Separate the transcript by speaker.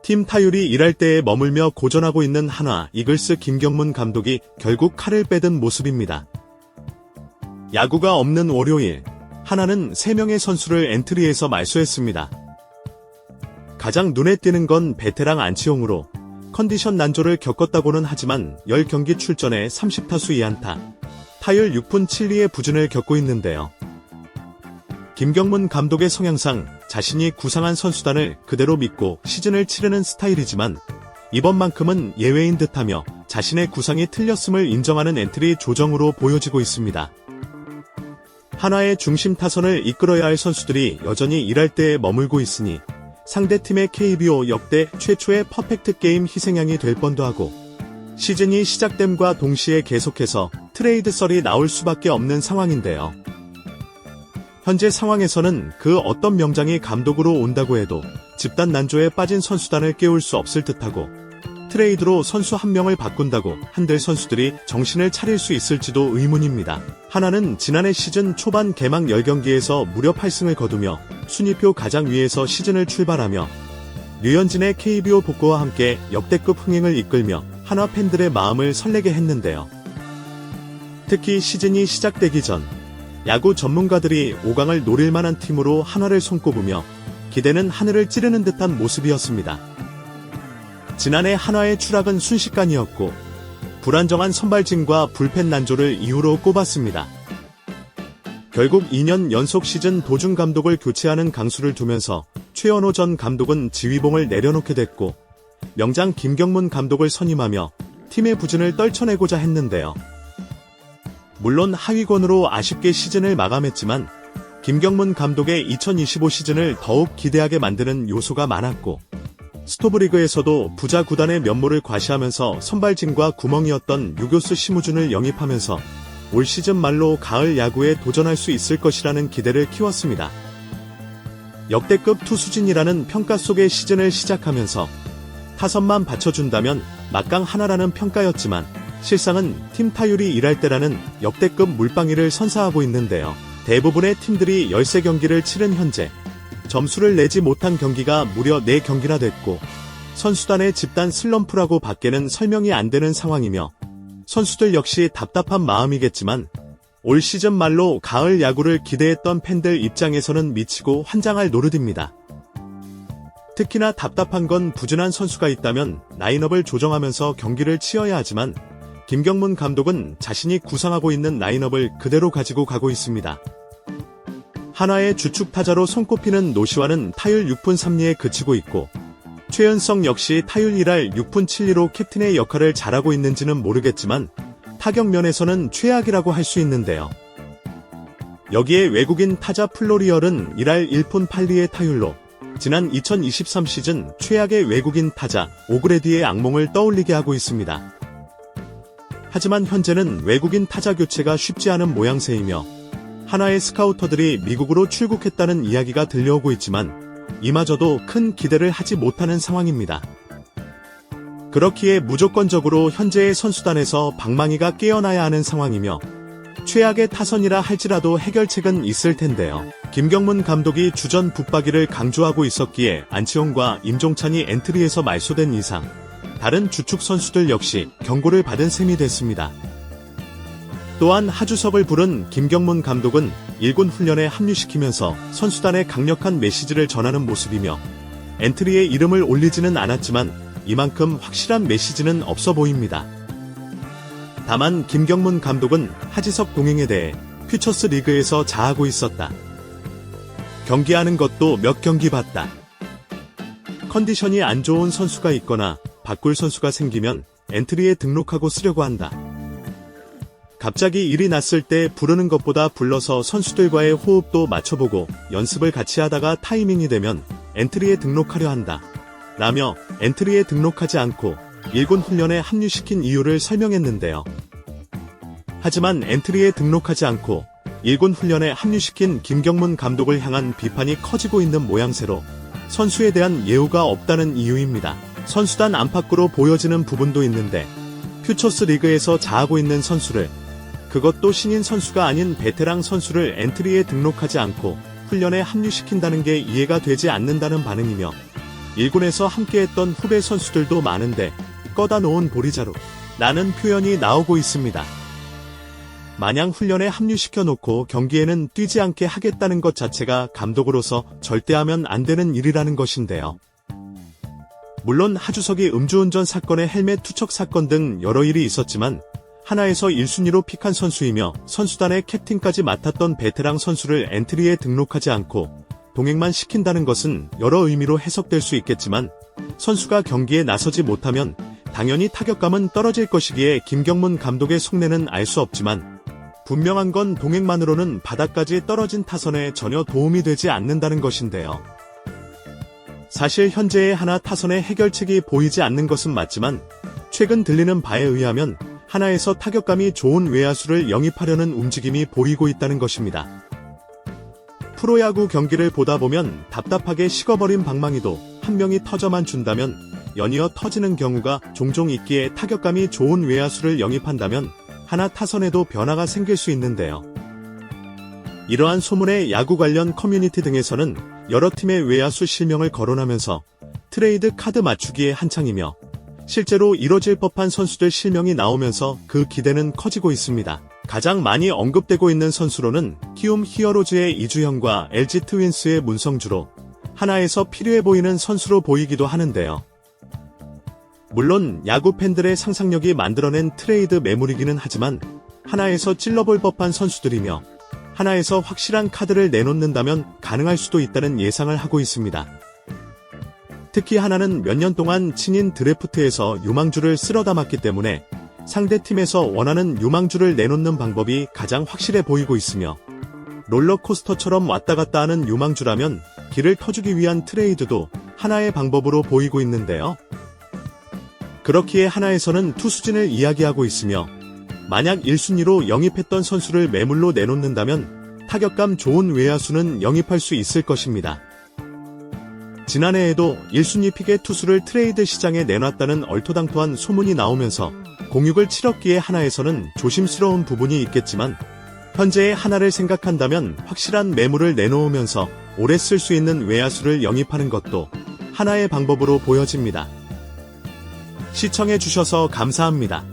Speaker 1: 팀 타율이 1할대에 머물며 고전하고 있는 한화 이글스 김경문 감독이 결국 칼을 빼든 모습입니다. 야구가 없는 월요일, 한화는 3명의 선수를 엔트리에서 말소했습니다. 가장 눈에 띄는 건 베테랑 안치홍으로 컨디션 난조를 겪었다고는 하지만 10경기 출전에 30타수 2안타, 타율 6푼 7리의 부진을 겪고 있는데요. 김경문 감독의 성향상 자신이 구상한 선수단을 그대로 믿고 시즌을 치르는 스타일이지만 이번만큼은 예외인 듯하며 자신의 구상이 틀렸음을 인정하는 엔트리 조정으로 보여지고 있습니다. 한화의 중심 타선을 이끌어야 할 선수들이 여전히 1할대에 머물고 있으니 상대팀의 KBO 역대 최초의 퍼펙트 게임 희생양이 될 뻔도 하고 시즌이 시작됨과 동시에 계속해서 트레이드 썰이 나올 수밖에 없는 상황인데요. 현재 상황에서는 그 어떤 명장이 감독으로 온다고 해도 집단 난조에 빠진 선수단을 깨울 수 없을 듯하고 트레이드로 선수 한 명을 바꾼다고 한들 선수들이 정신을 차릴 수 있을지도 의문입니다. 한화는 지난해 시즌 초반 개막 10경기에서 무려 8승을 거두며 순위표 가장 위에서 시즌을 출발하며 류현진의 KBO 복구와 함께 역대급 흥행을 이끌며 한화 팬들의 마음을 설레게 했는데요. 특히 시즌이 시작되기 전 야구 전문가들이 5강을 노릴 만한 팀으로 한화를 손꼽으며 기대는 하늘을 찌르는 듯한 모습이었습니다. 지난해 한화의 추락은 순식간이었고 불안정한 선발진과 불펜 난조를 이유로 꼽았습니다. 결국 2년 연속 시즌 도중 감독을 교체하는 강수를 두면서 최연호 전 감독은 지휘봉을 내려놓게 됐고 명장 김경문 감독을 선임하며 팀의 부진을 떨쳐내고자 했는데요. 물론 하위권으로 아쉽게 시즌을 마감했지만 김경문 감독의 2025 시즌을 더욱 기대하게 만드는 요소가 많았고 스토브리그에서도 부자 구단의 면모를 과시하면서 선발진과 구멍이었던 유교수 심우준을 영입하면서 올 시즌 말로 가을 야구에 도전할 수 있을 것이라는 기대를 키웠습니다. 역대급 투수진이라는 평가 속의 시즌을 시작하면서 타선만 받쳐준다면 막강 하나라는 평가였지만 실상은 팀 타율이 1할대라는 역대급 물방이를 선사하고 있는데요. 대부분의 팀들이 13경기를 치른 현재 점수를 내지 못한 경기가 무려 4경기나 됐고 선수단의 집단 슬럼프라고 밖에는 설명이 안 되는 상황이며 선수들 역시 답답한 마음이겠지만 올 시즌 말로 가을 야구를 기대했던 팬들 입장에서는 미치고 환장할 노릇입니다. 특히나 답답한 건 부진한 선수가 있다면 라인업을 조정하면서 경기를 치러야 하지만 김경문 감독은 자신이 구상하고 있는 라인업을 그대로 가지고 가고 있습니다. 한화의 주축 타자로 손꼽히는 노시환은 타율 6푼 3리에 그치고 있고 최은성 역시 타율 1할 6푼 7리로 캡틴의 역할을 잘하고 있는지는 모르겠지만 타격 면에서는 최악이라고 할 수 있는데요. 여기에 외국인 타자 플로리얼은 1할 1푼 8리의 타율로 지난 2023 시즌 최악의 외국인 타자 오그레디의 악몽을 떠올리게 하고 있습니다. 하지만 현재는 외국인 타자 교체가 쉽지 않은 모양새이며 한화의 스카우터들이 미국으로 출국했다는 이야기가 들려오고 있지만 이마저도 큰 기대를 하지 못하는 상황입니다. 그렇기에 무조건적으로 현재의 선수단에서 방망이가 깨어나야 하는 상황이며 최악의 타선이라 할지라도 해결책은 있을 텐데요. 김경문 감독이 주전 붙박이를 강조하고 있었기에 안치홍과 임종찬이 엔트리에서 말소된 이상 다른 주축 선수들 역시 경고를 받은 셈이 됐습니다. 또한 하주석을 부른 김경문 감독은 1군 훈련에 합류시키면서 선수단에 강력한 메시지를 전하는 모습이며 엔트리에 이름을 올리지는 않았지만 이만큼 확실한 메시지는 없어 보입니다. 다만 김경문 감독은 하지석 동행에 대해 퓨처스 리그에서 자하고 있었다. 경기하는 것도 몇 경기 봤다. 컨디션이 안 좋은 선수가 있거나 바꿀 선수가 생기면 엔트리에 등록하고 쓰려고 한다. 갑자기 일이 났을 때 부르는 것보다 불러서 선수들과의 호흡도 맞춰보고 연습을 같이 하다가 타이밍이 되면 엔트리에 등록하려 한다. 라며 엔트리에 등록하지 않고 1군 훈련에 합류시킨 이유를 설명했는데요. 하지만 엔트리에 등록하지 않고 1군 훈련에 합류시킨 김경문 감독을 향한 비판이 커지고 있는 모양새로 선수에 대한 예우가 없다는 이유입니다. 선수단 안팎으로 보여지는 부분도 있는데 퓨처스 리그에서 자하고 있는 선수를 그것도 신인 선수가 아닌 베테랑 선수를 엔트리에 등록하지 않고 훈련에 합류시킨다는 게 이해가 되지 않는다는 반응이며 1군에서 함께했던 후배 선수들도 많은데 꺼다 놓은 보리자루 라는 표현이 나오고 있습니다. 마냥 훈련에 합류시켜 놓고 경기에는 뛰지 않게 하겠다는 것 자체가 감독으로서 절대 하면 안 되는 일이라는 것인데요. 물론 하주석이 음주운전 사건의 헬멧 투척 사건 등 여러 일이 있었지만 하나에서 1순위로 픽한 선수이며 선수단의 캡틴까지 맡았던 베테랑 선수를 엔트리에 등록하지 않고 동행만 시킨다는 것은 여러 의미로 해석될 수 있겠지만 선수가 경기에 나서지 못하면 당연히 타격감은 떨어질 것이기에 김경문 감독의 속내는 알 수 없지만 분명한 건 동행만으로는 바닥까지 떨어진 타선에 전혀 도움이 되지 않는다는 것인데요. 사실 현재의 하나 타선의 해결책이 보이지 않는 것은 맞지만 최근 들리는 바에 의하면 하나에서 타격감이 좋은 외야수를 영입하려는 움직임이 보이고 있다는 것입니다. 프로야구 경기를 보다 보면 답답하게 식어버린 방망이도 한 명이 터져만 준다면 연이어 터지는 경우가 종종 있기에 타격감이 좋은 외야수를 영입한다면 하나 타선에도 변화가 생길 수 있는데요. 이러한 소문에 야구 관련 커뮤니티 등에서는 여러 팀의 외야수 실명을 거론하면서 트레이드 카드 맞추기에 한창이며 실제로 이뤄질 법한 선수들 실명이 나오면서 그 기대는 커지고 있습니다. 가장 많이 언급되고 있는 선수로는 키움 히어로즈의 이주형과 LG 트윈스의 문성주로 하나에서 필요해 보이는 선수로 보이기도 하는데요. 물론 야구 팬들의 상상력이 만들어낸 트레이드 매물이기는 하지만 하나에서 찔러볼 법한 선수들이며 하나에서 확실한 카드를 내놓는다면 가능할 수도 있다는 예상을 하고 있습니다. 특히 하나는 몇 년 동안 신인 드래프트에서 유망주를 쓸어 담았기 때문에 상대팀에서 원하는 유망주를 내놓는 방법이 가장 확실해 보이고 있으며 롤러코스터처럼 왔다 갔다 하는 유망주라면 길을 터주기 위한 트레이드도 하나의 방법으로 보이고 있는데요. 그렇기에 하나에서는 투수진을 이야기하고 있으며 만약 1순위로 영입했던 선수를 매물로 내놓는다면 타격감 좋은 외야수는 영입할 수 있을 것입니다. 지난해에도 1순위 픽의 투수를 트레이드 시장에 내놨다는 얼토당토한 소문이 나오면서 공육을 치렀기에 하나에서는 조심스러운 부분이 있겠지만 현재의 하나를 생각한다면 확실한 매물을 내놓으면서 오래 쓸 수 있는 외야수를 영입하는 것도 하나의 방법으로 보여집니다. 시청해주셔서 감사합니다.